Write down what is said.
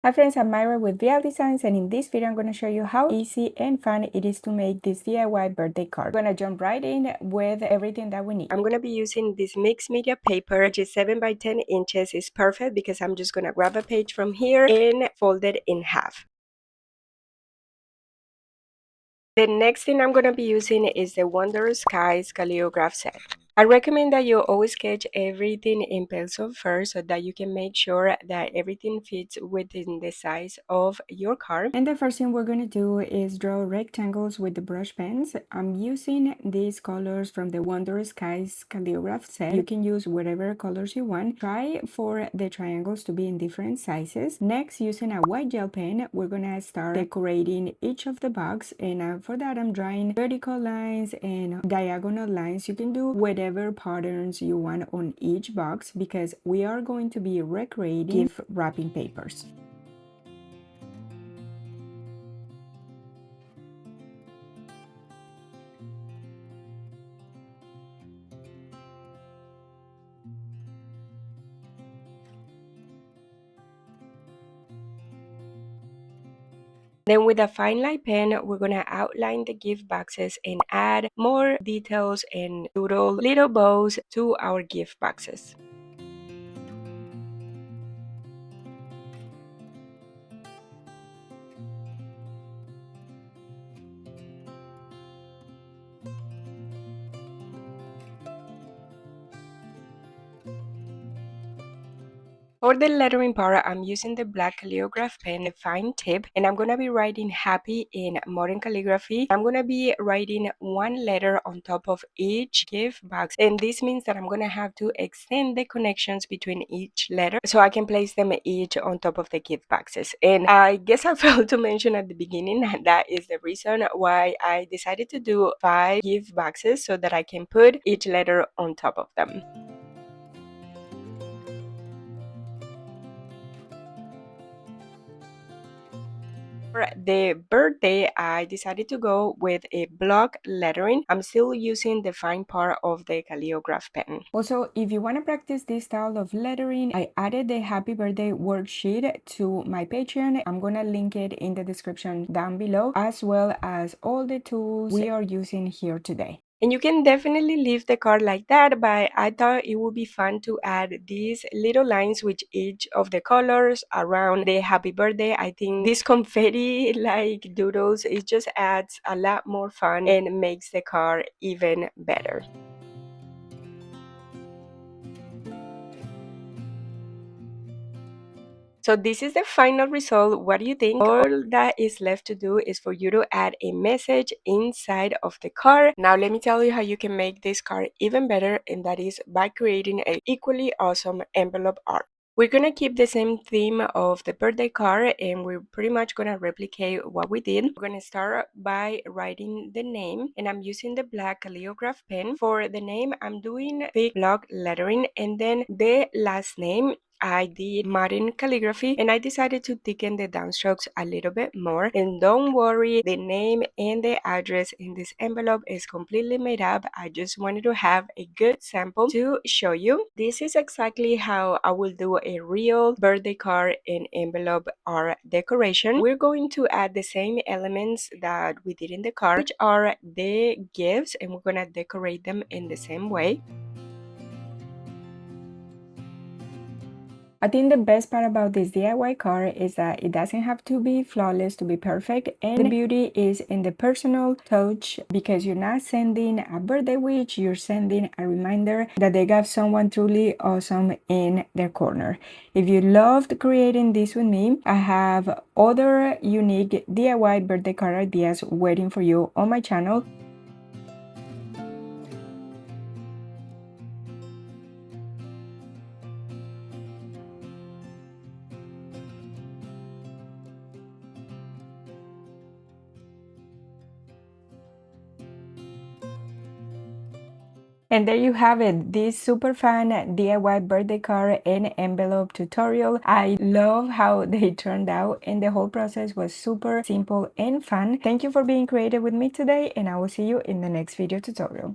Hi friends, I'm Myra with Vial Designs, and in this video I'm going to show you how easy and fun it is to make this DIY birthday card. We're going to jump right in with everything that we need. I'm going to be using this mixed media paper, which is 7 by 10 inches. It's perfect because I'm just going to grab a page from here and fold it in half. The next thing I'm going to be using is the Wonder Skies Calligraph set. I recommend that you always sketch everything in pencil first so that you can make sure that everything fits within the size of your card. And the first thing we're going to do is draw rectangles with the brush pens. I'm using these colors from the Wonder Skies Calligraph set. You can use whatever colors you want. Try for the triangles to be in different sizes. Next, using a white gel pen, we're going to start decorating each of the box, and for that I'm drawing vertical lines and diagonal lines. You can do whatever patterns you want on each box because we are going to be recreating gift wrapping papers. Then with a fine line pen, we're going to outline the gift boxes and add more details and doodle little bows to our gift boxes. For the lettering part, I'm using the black calligraph pen, the fine tip, and I'm going to be writing happy in modern calligraphy. I'm going to be writing one letter on top of each gift box, and this means that I'm going to have to extend the connections between each letter so I can place them each on top of the gift boxes. And I guess I failed to mention at the beginning that is the reason why I decided to do 5 gift boxes so that I can put each letter on top of them. For the birthday, I decided to go with a block lettering. I'm still using the fine part of the calligraph pen. Also, if you want to practice this style of lettering, I added the happy birthday worksheet to my Patreon. I'm gonna link it in the description down below, as well as all the tools we are using here today. And you can definitely leave the card like that, but I thought it would be fun to add these little lines with each of the colors around the happy birthday. I think this confetti like doodles, it just adds a lot more fun and makes the card even better. So this is the final result. What do you think? All that is left to do is for you to add a message inside of the card. Now let me tell you how you can make this card even better, and that is by creating an equally awesome envelope art. We're gonna keep the same theme of the birthday card, and we're pretty much gonna replicate what we did. We're gonna start by writing the name, and I'm using the black calligraph pen. For the name, I'm doing big block lettering, and then the last name I did modern calligraphy, and I decided to thicken the downstrokes a little bit more. And don't worry, the name and the address in this envelope is completely made up. I just wanted to have a good sample to show you. This is exactly how I will do a real birthday card and envelope art decoration. We're going to add the same elements that we did in the card, which are the gifts, and we're gonna decorate them in the same way. I think the best part about this DIY card is that it doesn't have to be flawless to be perfect, and the beauty is in the personal touch because you're not sending a birthday wish, you're sending a reminder that they got someone truly awesome in their corner. If you loved creating this with me, I have other unique DIY birthday card ideas waiting for you on my channel. And there you have it, this super fun DIY birthday card and envelope tutorial. I love how they turned out, and the whole process was super simple and fun. Thank you for being creative with me today, and I will see you in the next video tutorial.